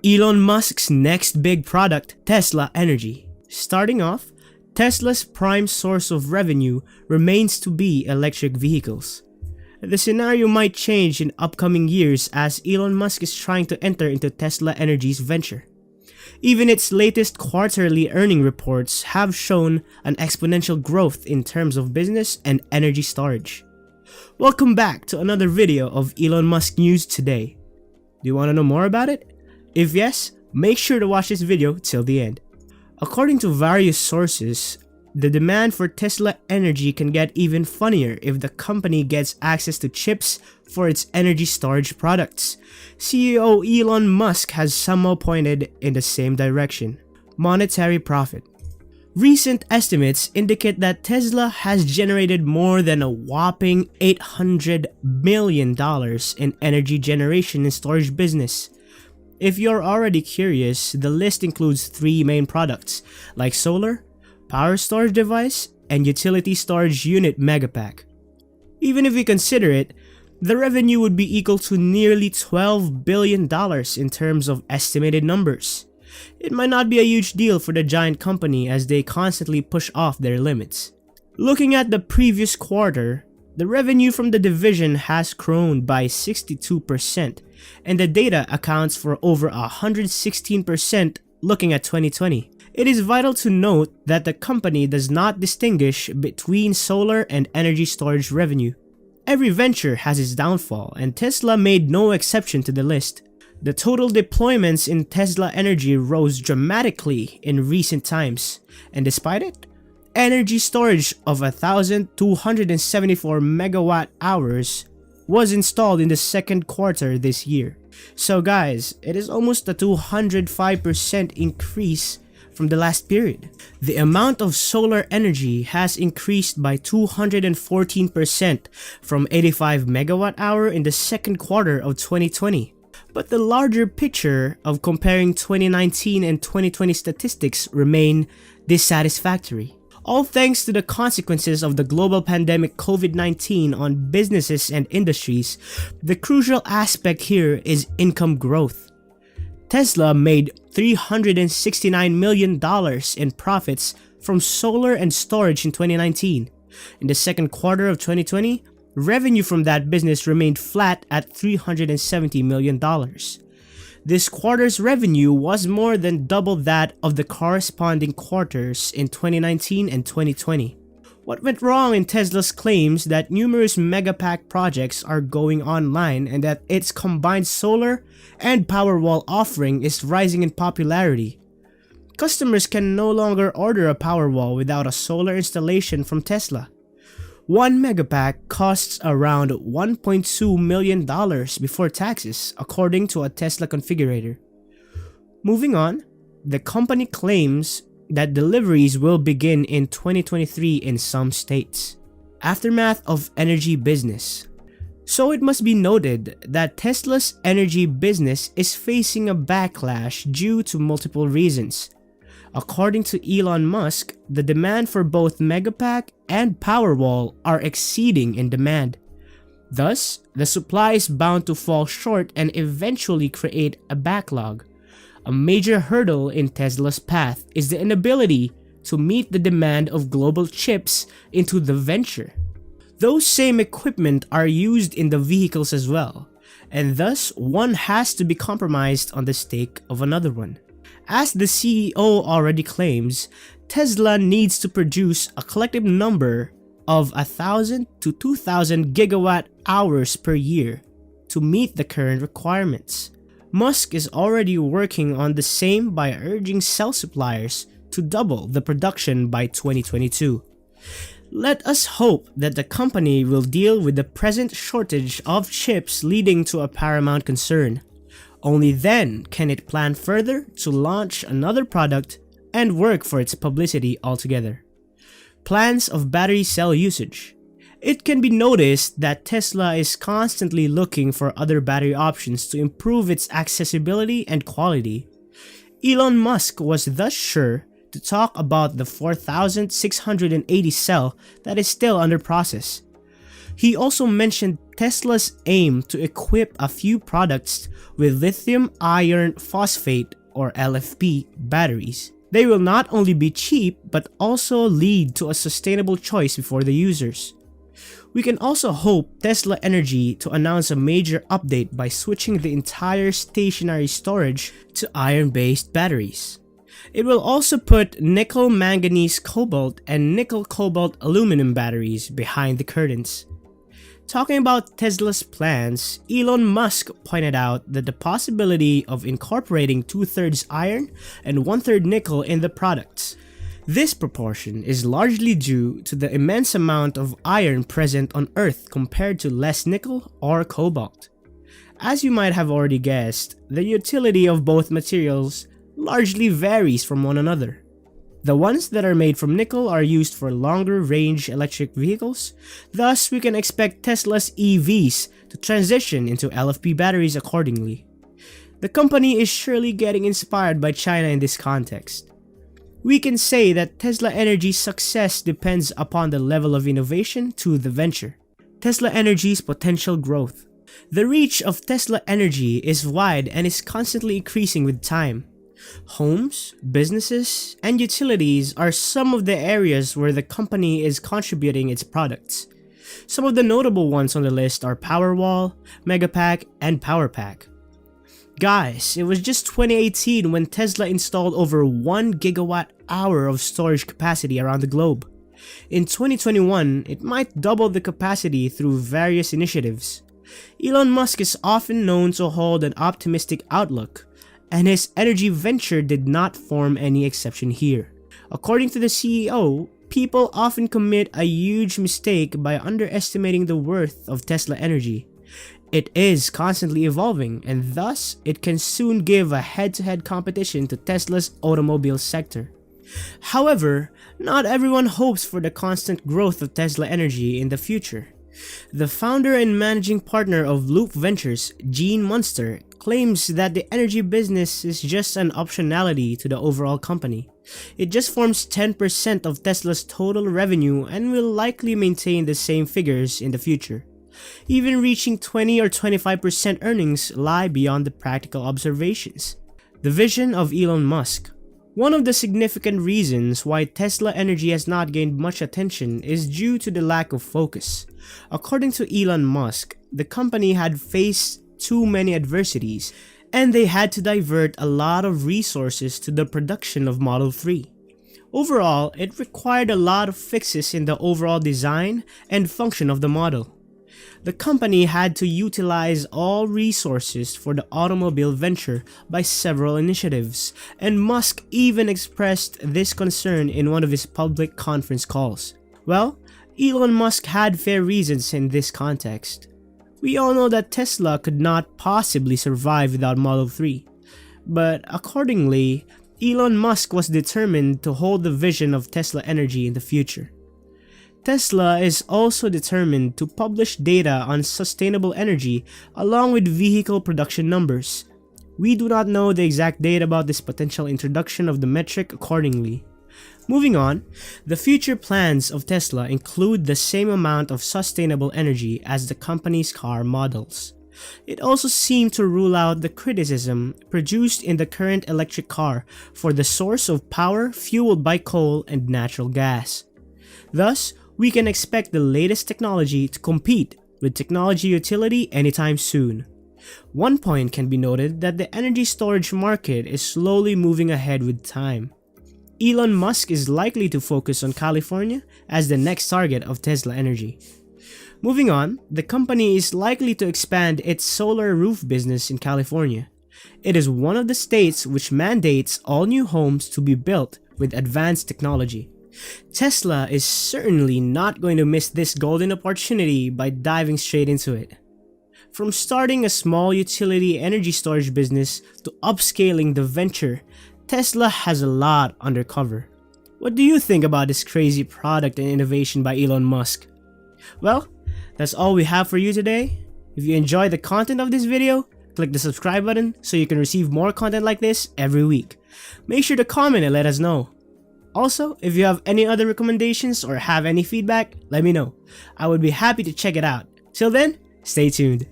Elon Musk's next big product, Tesla Energy. Starting off, Tesla's prime source of revenue remains to be electric vehicles. The scenario might change in upcoming years as Elon Musk is trying to enter into Tesla Energy's venture. Even its latest quarterly earning reports have shown an exponential growth in terms of business and energy storage. Welcome back to another video of Elon Musk news today. Do you want to know more about it? If yes, make sure to watch this video till the end. According to various sources, the demand for Tesla Energy can get even funnier if the company gets access to chips for its energy storage products. CEO Elon Musk has somehow pointed in the same direction. Monetary profit. Recent estimates indicate that Tesla has generated more than a whopping $800 million in energy generation and storage business. If you're already curious, the list includes three main products like solar, power storage device, and utility storage unit megapack. Even if you consider it, the revenue would be equal to nearly $12 billion in terms of estimated numbers. It might not be a huge deal for the giant company as they constantly push off their limits. Looking at the previous quarter, the revenue from the division has grown by 62%, and the data accounts for over 116% looking at 2020. It is vital to note that the company does not distinguish between solar and energy storage revenue. Every venture has its downfall, and Tesla made no exception to the list. The total deployments in Tesla Energy rose dramatically in recent times, and despite it, energy storage of 1,274 megawatt hours was installed in the second quarter this year. So guys, it is almost a 205% increase from the last period. The amount of solar energy has increased by 214% from 85 megawatt hour in the second quarter of 2020. But the larger picture of comparing 2019 and 2020 statistics remain dissatisfactory. All thanks to the consequences of the global pandemic COVID-19 on businesses and industries, the crucial aspect here is income growth. Tesla made $369 million in profits from solar and storage in 2019. In the second quarter of 2020, revenue from that business remained flat at $370 million. This quarter's revenue was more than double that of the corresponding quarters in 2019 and 2020. What went wrong in Tesla's claims that numerous megapack projects are going online and that its combined solar and Powerwall offering is rising in popularity? Customers can no longer order a Powerwall without a solar installation from Tesla. One megapack costs around $1.2 million before taxes, according to a Tesla configurator. Moving on, the company claims that deliveries will begin in 2023 in some states. Aftermath of energy business. So it must be noted that Tesla's energy business is facing a backlash due to multiple reasons. According to Elon Musk, the demand for both Megapack and Powerwall are exceeding in demand. Thus, the supply is bound to fall short and eventually create a backlog. A major hurdle in Tesla's path is the inability to meet the demand of global chips into the venture. Those same equipment are used in the vehicles as well, and thus one has to be compromised on the stake of another one. As the CEO already claims, Tesla needs to produce a collective number of 1,000 to 2,000 gigawatt hours per year to meet the current requirements. Musk is already working on the same by urging cell suppliers to double the production by 2022. Let us hope that the company will deal with the present shortage of chips leading to a paramount concern. Only then can it plan further to launch another product and work for its publicity altogether. Plans of battery cell usage. It can be noticed that Tesla is constantly looking for other battery options to improve its accessibility and quality. Elon Musk was thus sure to talk about the 4,680 cell that is still under process. He also mentioned Tesla's aim to equip a few products with lithium iron phosphate or LFP batteries. They will not only be cheap but also lead to a sustainable choice for the users. We can also hope Tesla Energy to announce a major update by switching the entire stationary storage to iron-based batteries. It will also put nickel manganese cobalt and nickel cobalt aluminum batteries behind the curtains. Talking about Tesla's plans, Elon Musk pointed out that the possibility of incorporating 2/3 iron and 1/3 nickel in the products. This proportion is largely due to the immense amount of iron present on Earth compared to less nickel or cobalt. As you might have already guessed, the utility of both materials largely varies from one another. The ones that are made from nickel are used for longer range electric vehicles, thus we can expect Tesla's EVs to transition into LFP batteries accordingly. The company is surely getting inspired by China in this context. We can say that Tesla Energy's success depends upon the level of innovation to the venture. Tesla Energy's potential growth. The reach of Tesla Energy is wide and is constantly increasing with time. Homes, businesses, and utilities are some of the areas where the company is contributing its products. Some of the notable ones on the list are Powerwall, Megapack, and PowerPack. Guys, it was just 2018 when Tesla installed over 1 gigawatt-hour of storage capacity around the globe. In 2021, it might double the capacity through various initiatives. Elon Musk is often known to hold an optimistic outlook, and his energy venture did not form any exception here. According to the CEO, people often commit a huge mistake by underestimating the worth of Tesla Energy. It is constantly evolving, and thus it can soon give a head-to-head competition to Tesla's automobile sector. However, not everyone hopes for the constant growth of Tesla Energy in the future. The founder and managing partner of Loop Ventures, Gene Munster, claims that the energy business is just an optionality to the overall company. It just forms 10% of Tesla's total revenue and will likely maintain the same figures in the future. Even reaching 20 or 25% earnings lie beyond the practical observations. The vision of Elon Musk. One of the significant reasons why Tesla Energy has not gained much attention is due to the lack of focus. According to Elon Musk, the company had faced too many adversities, and they had to divert a lot of resources to the production of Model 3. Overall, it required a lot of fixes in the overall design and function of the model. The company had to utilize all resources for the automobile venture by several initiatives, and Musk even expressed this concern in one of his public conference calls. Well, Elon Musk had fair reasons in this context. We all know that Tesla could not possibly survive without Model 3, but accordingly, Elon Musk was determined to hold the vision of Tesla Energy in the future. Tesla is also determined to publish data on sustainable energy along with vehicle production numbers. We do not know the exact date about this potential introduction of the metric accordingly. Moving on, the future plans of Tesla include the same amount of sustainable energy as the company's car models. It also seemed to rule out the criticism produced in the current electric car for the source of power fueled by coal and natural gas. Thus, we can expect the latest technology to compete with technology utility anytime soon. One point can be noted that the energy storage market is slowly moving ahead with time. Elon Musk is likely to focus on California as the next target of Tesla Energy. Moving on, the company is likely to expand its solar roof business in California. It is one of the states which mandates all new homes to be built with advanced technology. Tesla is certainly not going to miss this golden opportunity by diving straight into it. From starting a small utility energy storage business to upscaling the venture, Tesla has a lot under cover. What do you think about this crazy product and innovation by Elon Musk? Well, that's all we have for you today. If you enjoyed the content of this video, click the subscribe button so you can receive more content like this every week. Make sure to comment and let us know. Also, if you have any other recommendations or have any feedback, let me know. I would be happy to check it out. Till then, stay tuned.